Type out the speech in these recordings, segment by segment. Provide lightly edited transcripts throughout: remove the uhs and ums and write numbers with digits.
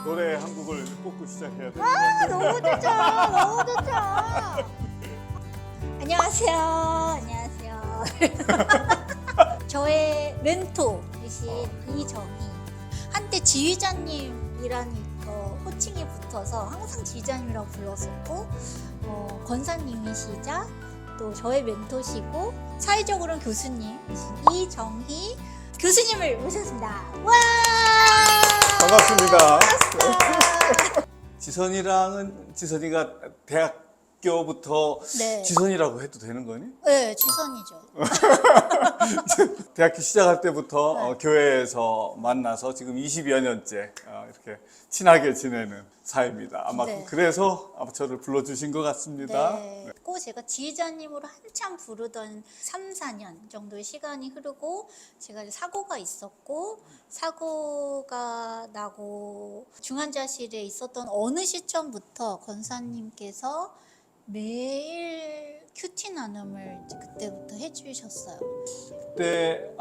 노래 한 곡을 꽂고 시작해야 돼. 너무 좋죠. 너무 좋죠. 안녕하세요. 안녕하세요. 저의 멘토이신 이정희. 한때 지휘자님이라는 호칭이 붙어서 항상 지휘자님이라고 불렀었고, 권사님이시자 또 저의 멘토시고 사회적으로는 교수님이신 이정희 교수님을 모셨습니다. 와! 반갑습니다. 지선이가 대학교부터 네. 지선이라고 해도 되는 거니? 네, 지선이죠. 대학교 시작할 때부터 네. 교회에서 만나서 지금 20여 년째 이렇게 친하게 지내는 사이입니다. 아마 네. 그래서 아마 저를 불러주신 것 같습니다. 네. 꼭 제가 지휘자님으로 한참 부르던 3, 4년 정도의 시간이 흐르고 제가 사고가 있었고 사고가 나고 중환자실에 있었던 어느 시점부터 권사님께서 매일 큐티 나눔을 이제 그때부터 해주셨어요. 그때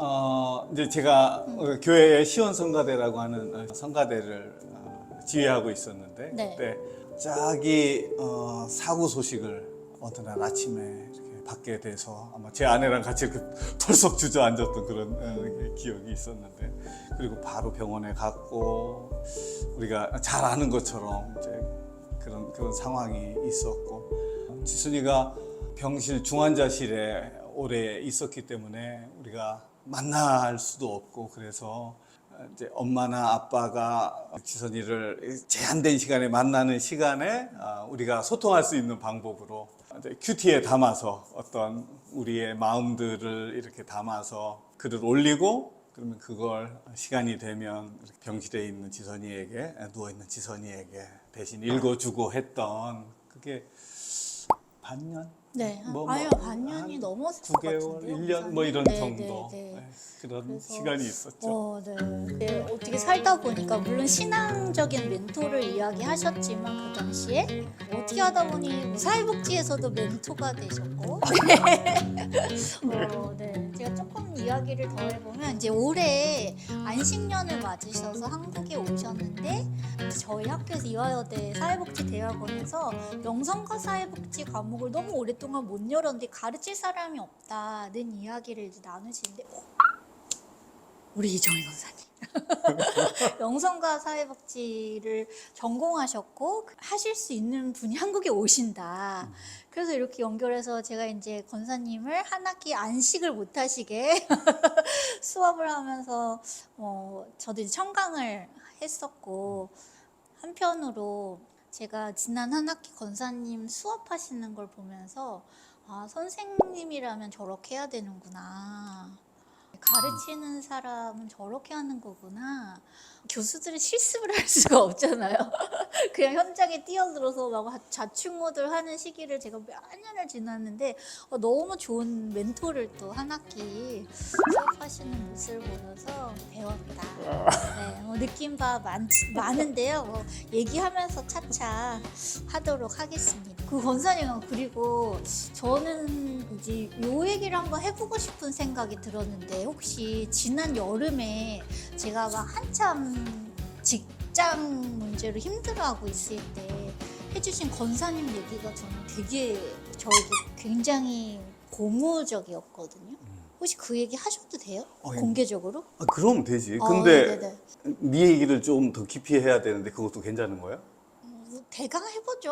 이제 제가 교회의 시원성가대라고 하는 성가대를 지휘하고 있었는데 네. 그때 짝이 사고 소식을 어느 날 아침에 이렇게 받게 돼서 아마 제 아내랑 같이 이렇게 털썩 주저앉았던 그런 기억이 있었는데, 그리고 바로 병원에 갔고 우리가 잘 아는 것처럼 이제 그런 상황이 있었고, 지순이가 병실 중환자실에 오래 있었기 때문에 우리가 만날 수도 없고, 그래서 이제 엄마나 아빠가 지선이를 제한된 시간에 만나는 시간에 우리가 소통할 수 있는 방법으로 이제 큐티에 담아서 어떤 우리의 마음들을 이렇게 담아서 글을 올리고, 그러면 그걸 시간이 되면 병실에 있는 지선이에게, 누워있는 지선이에게 대신 읽어주고 했던, 그게 반년? 네, 아니요, 반년이 넘었을 것 9개월, 같은데요. 1년 뭐 이런 네, 정도. 네, 네. 네, 그런 그래서, 시간이 있었죠. 네. 어떻게 살다 보니까 물론 신앙적인 멘토를 이야기하셨지만 그 당시에 어떻게 하다 보니 사회복지에서도 멘토가 되셨고 네. 제가 조금 이야기를 더 해보면 이제 올해 안식년을 맞으셔서 한국에 오셨는데 저희 학교에서 이화여대 사회복지대학원에서 영성과 사회복지 과목을 너무 오랫동안 못 열었는데 가르칠 사람이 없다는 이야기를 이제 나누시는데 우리 이정희 권사님 영성과 사회복지를 전공하셨고 하실 수 있는 분이 한국에 오신다. 그래서 이렇게 연결해서 제가 이제 권사님을 한 학기 안식을 못 하시게 수업을 하면서 저도 이제 청강을 했었고, 한편으로 제가 지난 한 학기 권사님 수업하시는 걸 보면서 선생님이라면 저렇게 해야 되는구나. 가르치는 사람은 저렇게 하는 거구나. 교수들은 실습을 할 수가 없잖아요. 그냥 현장에 뛰어들어서 막 자충우들 하는 시기를 제가 몇 년을 지났는데 너무 좋은 멘토를 또 한 학기 수업하시는 모습을 보면서 배웠다. 네, 느낀 바 많은데요. 얘기하면서 차차 하도록 하겠습니다. 그 권사님은 그리고 저는 이제 요 얘기를 한번 해보고 싶은 생각이 들었는데, 혹시 지난 여름에 제가 막 한참 직장 문제로 힘들어하고 있을 때 해주신 권사님 얘기가 저는 되게 저에게 굉장히 고무적이었거든요. 혹시 그 얘기 하셔도 돼요? 공개적으로? 그럼 되지. 근데 네네. 네 얘기를 좀 더 깊이 해야 되는데 그것도 괜찮은 거야? 대강 해보죠.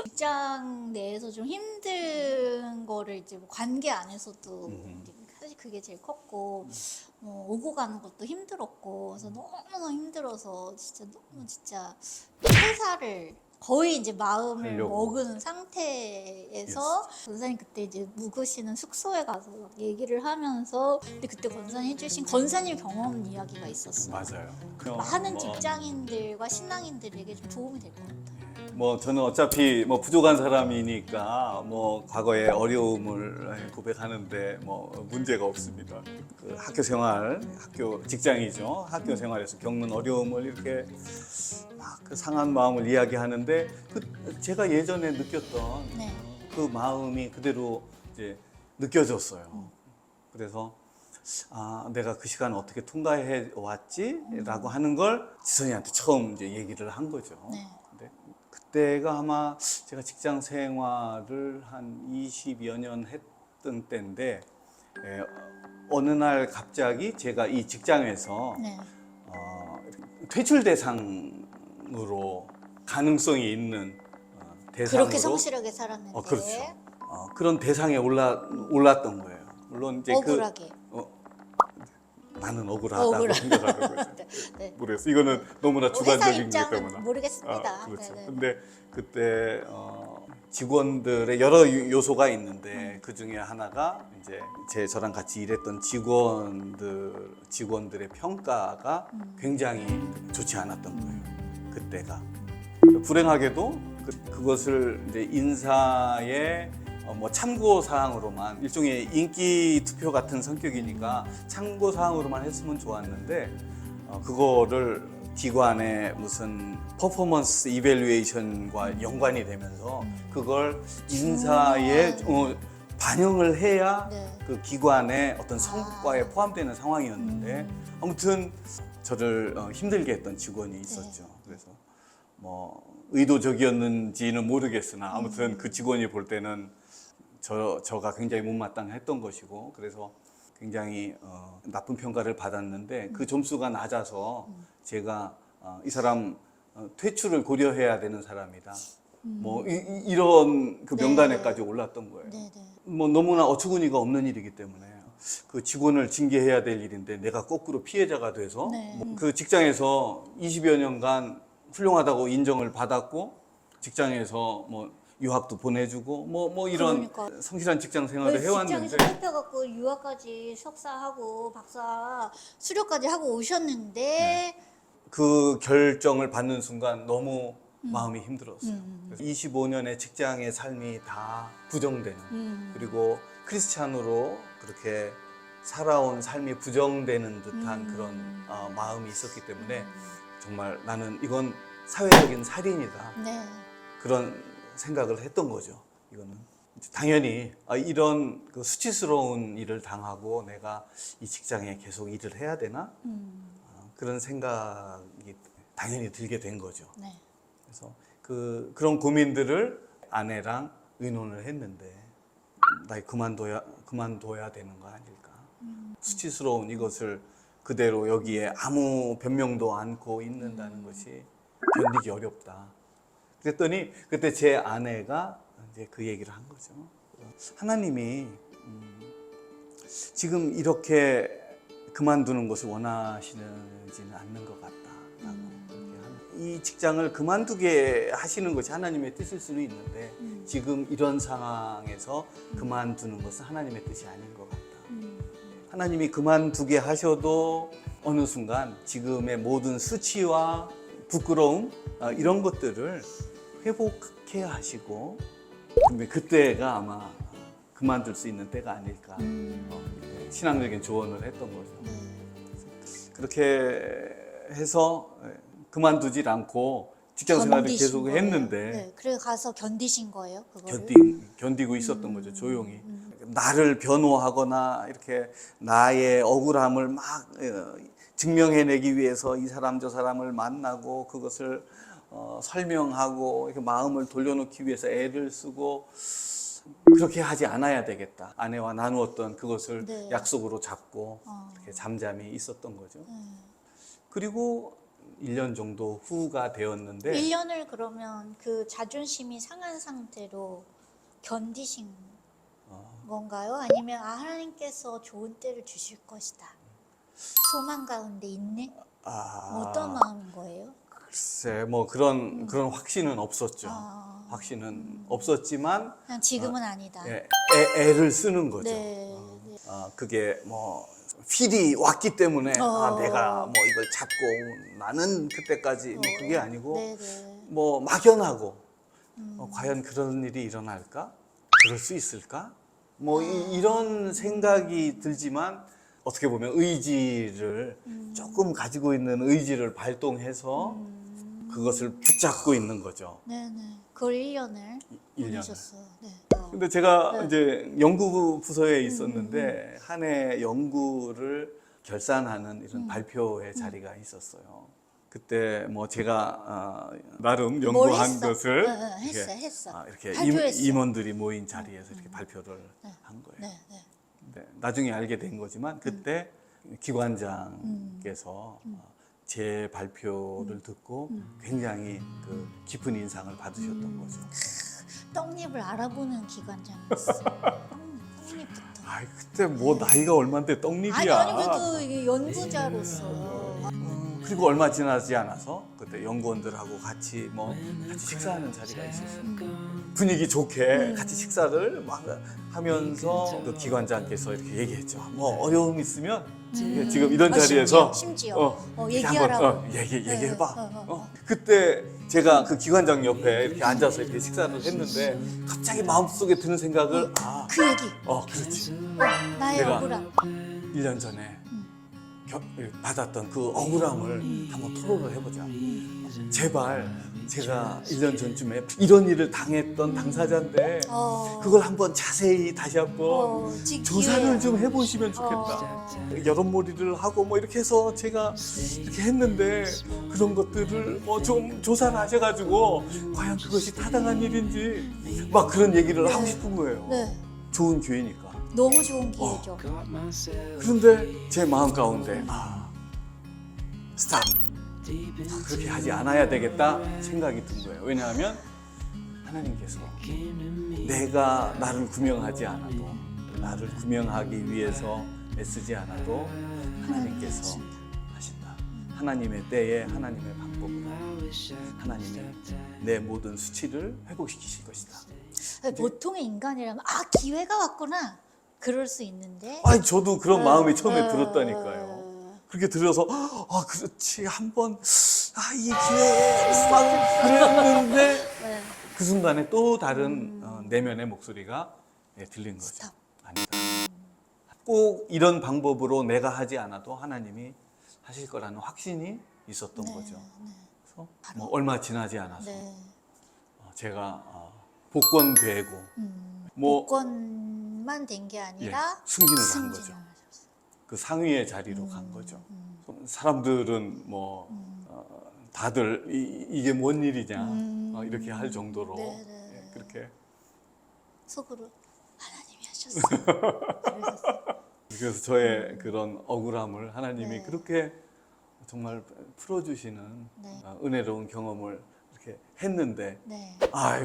직장 내에서 좀 힘든 거를 이제 뭐 관계 안에서도 사실 그게 제일 컸고, 오고 가는 것도 힘들었고, 그래서 너무너무 힘들어서 진짜 퇴사를 거의 이제 마음을 하려고. 먹은 상태에서 권사님 그때 이제 묵으시는 숙소에 가서 막 얘기를 하면서, 근데 그때 권사님 해주신 권사님 경험 이야기가 있었어요. 맞아요. 많은 직장인들과 신앙인들에게 좀 도움이 될 것 같아요. 뭐 저는 어차피 뭐 부족한 사람이니까 뭐 과거의 어려움을 고백하는데 뭐 문제가 없습니다. 그 학교 생활, 직장이죠. 학교 생활에서 겪는 어려움을 이렇게 막 그 상한 마음을 이야기하는데, 제가 예전에 느꼈던 네. 그 마음이 그대로 이제 느껴졌어요. 그래서 내가 그 시간 어떻게 통과해 왔지라고 하는 걸 지선이한테 처음 이제 얘기를 한 거죠. 네. 근데 그때가 아마 제가 직장 생활을 한 20여 년 했던 때인데 어느 날 갑자기 제가 이 직장에서 네. 퇴출 대상으로 가능성이 있는 대상으로 그렇게 성실하게 살았는데. 그렇죠. 그런 대상에 올랐던 거예요. 물론 이제 억울하게. 나는 억울하다고 억울하- 생각하는 거죠. 네. 모르겠어. 이거는 너무나 회사 주관적인 거기 입장은 때문에. 모르겠습니다. 그렇죠. 네네. 근데 그때 직원들의 여러 요소가 있는데 그 중에 하나가 이제 저랑 같이 일했던 직원들의 평가가 굉장히 좋지 않았던 거예요. 그때가 불행하게도 그것을 이제 인사의 뭐 참고 사항으로만 일종의 인기 투표 같은 성격이니까 참고 사항으로만 했으면 좋았는데 그거를 기관의 무슨 퍼포먼스 이밸류에이션과 연관이 되면서 그걸 인사에 반영을 해야 네. 그 기관의 어떤 성과에 포함되는 상황이었는데 아무튼 저를 힘들게 했던 직원이 있었죠. 그래서 뭐 의도적이었는지는 모르겠으나 아무튼 그 직원이 볼 때는 저가 굉장히 못마땅했던 것이고 그래서 굉장히 나쁜 평가를 받았는데 그 점수가 낮아서 제가 이 사람 퇴출을 고려해야 되는 사람이다. 뭐 이런 그 명단에까지 올랐던 거예요. 네네. 뭐 너무나 어처구니가 없는 일이기 때문에 그 직원을 징계해야 될 일인데 내가 거꾸로 피해자가 돼서 네. 그 직장에서 20여 년간 훌륭하다고 인정을 받았고 직장에서 뭐 유학도 보내주고 뭐 이런 그러니까. 성실한 직장 생활을 직장에서 해왔는데 뽑혀갖고 유학까지 석사하고 박사 수료까지 하고 오셨는데 그 결정을 받는 순간 너무 마음이 힘들었어요. 그래서 25년의 직장의 삶이 다 부정되는 그리고 크리스찬으로 그렇게 살아온 삶이 부정되는 듯한 그런 마음이 있었기 때문에 정말 나는 이건 사회적인 살인이다. 네. 그런 생각을 했던 거죠. 이거는 당연히 이런 그 수치스러운 일을 당하고 내가 이 직장에 계속 일을 해야 되나 그런 생각이 당연히 들게 된 거죠. 네. 그래서 그런 고민들을 아내랑 의논을 했는데 나 그만둬야 되는 거 아닐까? 수치스러운 이것을 그대로 여기에 아무 변명도 않고 있는다는 것이 견디기 어렵다. 그랬더니 그때 제 아내가 이제 그 얘기를 한 거죠. 하나님이 지금 이렇게 그만두는 것을 원하시지는 않는 것 같다라고. 이 직장을 그만두게 하시는 것이 하나님의 뜻일 수는 있는데 지금 이런 상황에서 그만두는 것은 하나님의 뜻이 아닌 것 같다. 하나님이 그만두게 하셔도 어느 순간 지금의 모든 수치와 부끄러움 이런 것들을 회복해 하시고 그때가 아마 그만둘 수 있는 때가 아닐까 신앙적인 조언을 했던 거죠. 그렇게 해서 그만두질 않고 직장 생활을 계속 거예요. 했는데 네. 그래 가서 견디신 거예요, 그거를? 견디고 있었던 거죠, 조용히. 나를 변호하거나 이렇게 나의 억울함을 막 증명해내기 위해서 이 사람 저 사람을 만나고 그것을 설명하고 이렇게 마음을 돌려놓기 위해서 애를 쓰고 그렇게 하지 않아야 되겠다. 아내와 나누었던 그것을 네. 약속으로 잡고 이렇게 잠잠히 있었던 거죠. 네. 그리고 1년 정도 후가 되었는데 1년을 그러면 그 자존심이 상한 상태로 견디신 건가요? 아니면 하나님께서 좋은 때를 주실 것이다. 소망 가운데 있네? 어떤 마음인 거예요? 글쎄 뭐 그런 확신은 없었죠. 확신은 없었지만 그냥 지금은 아니다. 애를 쓰는 거죠. 네. 네. 그게 뭐 필이 왔기 때문에 내가 뭐 이걸 잡고 나는 그때까지 뭐 그게 아니고 네네. 뭐 막연하고 과연 그런 일이 일어날까? 그럴 수 있을까? 뭐 이런 생각이 들지만 어떻게 보면 의지를 조금 가지고 있는 의지를 발동해서 그것을 붙잡고 있는 거죠. 네네. 그걸 1년을 1년 을. 보내셨어요. 네. 근데 제가 네. 이제 연구 부서에 있었는데 한 해 연구를 결산하는 이런 발표회 자리가 있었어요. 그때 뭐 제가 나름 뭘 연구한 했어? 것을 응, 응, 했어. 이렇게 발표했어. 임원들이 모인 자리에서 이렇게 발표를 한 거예요. 네, 네. 네, 나중에 알게 된 거지만 그때 기관장께서 제 발표를 듣고 굉장히 그 깊은 인상을 받으셨던 거죠. 떡잎을 알아보는 기관장이었어. 떡잎부터. 아, 그때 뭐 나이가 얼마인데 떡잎이야. 아니 그래도 이게 연구자로서. 그리고 얼마 지나지 않아서 그때 연구원들하고 같이 식사하는 자리가 있었어요. 분위기 좋게 같이 식사를 막 하면서 그 기관장께서 이렇게 얘기했죠. 뭐 어려움 있으면 지금 이런 자리에서 심지어 이렇게 얘기하라고. 한번 얘기해봐. 그때 제가 그 기관장 옆에 이렇게 앉아서 이렇게 식사를 했는데 갑자기 마음속에 드는 생각을 그 얘기. 그렇지. 나의 내가 억울함. 1년 전에 받았던 그 억울함을 한번 토론을 해보자. 제발 제가 1년 전쯤에 이런 일을 당했던 당사자인데 그걸 한번 자세히 다시 한번 조사를 좀 해보시면 좋겠다. 여론몰이를 하고 뭐 이렇게 해서 제가 이렇게 했는데 그런 것들을 뭐 좀 조사를 하셔가지고 과연 그것이 타당한 일인지 막 그런 얘기를 하고 싶은 거예요. 네. 좋은 기회니까. 너무 좋은 기회죠. 그런데 제 마음 가운데 스탑. 그렇게 하지 않아야 되겠다 생각이 든 거예요. 왜냐하면 하나님께서 내가 나를 구명하지 않아도 나를 구명하기 위해서 애쓰지 않아도 하나님께서 하신다. 하나님의 때에 하나님의 방법으로 하나님이 내 모든 수치를 회복시키실 것이다. 보통의 인간이라면 기회가 왔구나 그럴 수 있는데 아니 저도 그런 마음이 처음에 들었다니까요. 그렇게 들어서 그렇지 한번 이 기회에 막 그랬는데 그 순간에 또 다른 내면의 목소리가 들린 거죠. 스탑. 아니다. 꼭 이런 방법으로 내가 하지 않아도 하나님이 하실 거라는 확신이 있었던 거죠. 그래서 뭐 얼마 지나지 않아서 제가 복권되고 복권만 된 게 아니라 승진을 한 거죠. 그 상위의 자리로 간 거죠. 사람들은 다들 이게 뭔 일이냐 이렇게 할 정도로 그렇게 속으로 하나님이 하셨어. 그래서 저의 그런 억울함을 하나님이 그렇게 정말 풀어주시는 은혜로운 경험을 이렇게 했는데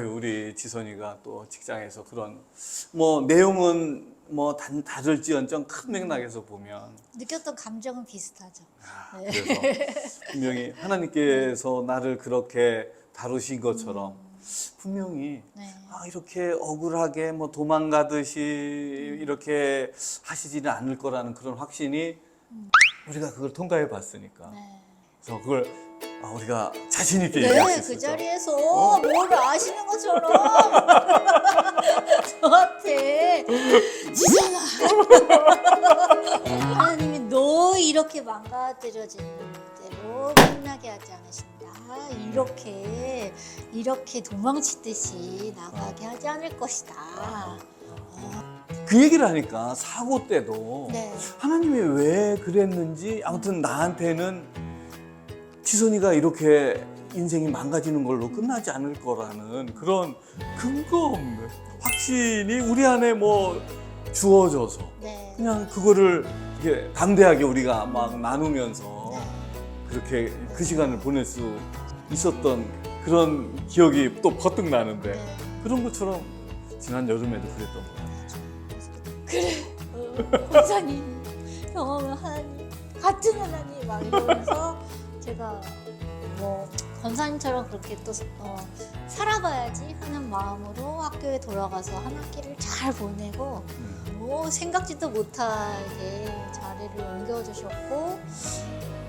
우리 지선이가 또 직장에서 그런 내용은 다를지언정 큰 맥락에서 보면 느꼈던 감정은 비슷하죠. 그래서 분명히 하나님께서 나를 그렇게 다루신 것처럼 분명히 이렇게 억울하게 도망가듯이 이렇게 하시지는 않을 거라는 그런 확신이 우리가 그걸 통과해 봤으니까 그래서 그걸 우리가 자신 있게 얘기할 수 있었죠. 그 자리에서 뭘 아시는 것처럼 저한테 지선아 하나님이 너 이렇게 망가뜨려진 대로 끝나게 하지 않으신다. 이렇게 도망치듯이 나가게 하지 않을 것이다. 그 얘기를 하니까 사고 때도 하나님이 왜 그랬는지 아무튼 나한테는 지선이가 이렇게 인생이 망가지는 걸로 끝나지 않을 거라는 그런 근거 없는 확신이 우리 안에 주어져서 그냥 그거를 이렇게 담대하게 우리가 막 나누면서 그렇게 그 시간을 보낼 수 있었던 그런 기억이 또 퍼뜩 나는데 그런 것처럼 지난 여름에도 그랬던 것 같아요. 그래 권사님 경험은 하나님 같은 하나님 막 이러면서 제가 권사님처럼 그렇게 또 살아봐야지 하는 마음으로 학교에 돌아가서 한 학기를 잘 보내고 생각지도 못하게 자리를 옮겨주셨고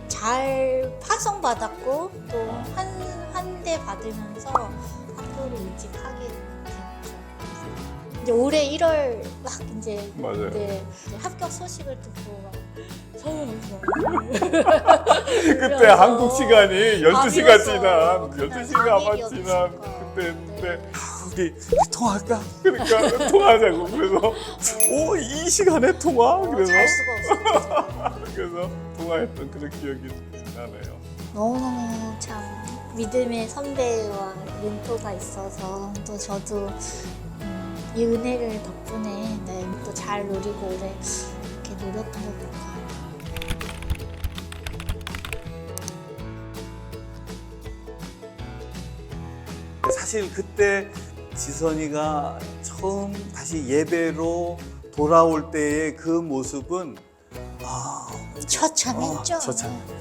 잘 파송받았고 또 한 대 받으면서 학교를 이직하게 됐죠. 이제 올해 1월 막 이제 합격 소식을 듣고 막 소문이 그때 한국 시간이 12시가 지난 12시가 아마 지난 그때인데 우리 통화할까? 그러니까 통화하자고. 그래서 이 시간에 통화? 그래서 잘 수가 없어. 그래서 통화했던 그런 기억이 나네요. 너무너무 참 믿음의 선배와 멘토가 있어서 또 저도 이 은혜를 덕분에 네, 또 잘 누리고 오래 이렇게 누렸던 것 같아요. 사실 그때 지선이가 처음 다시 예배로 돌아올 때의 그 모습은 처참했죠. 처참해. 처참했죠.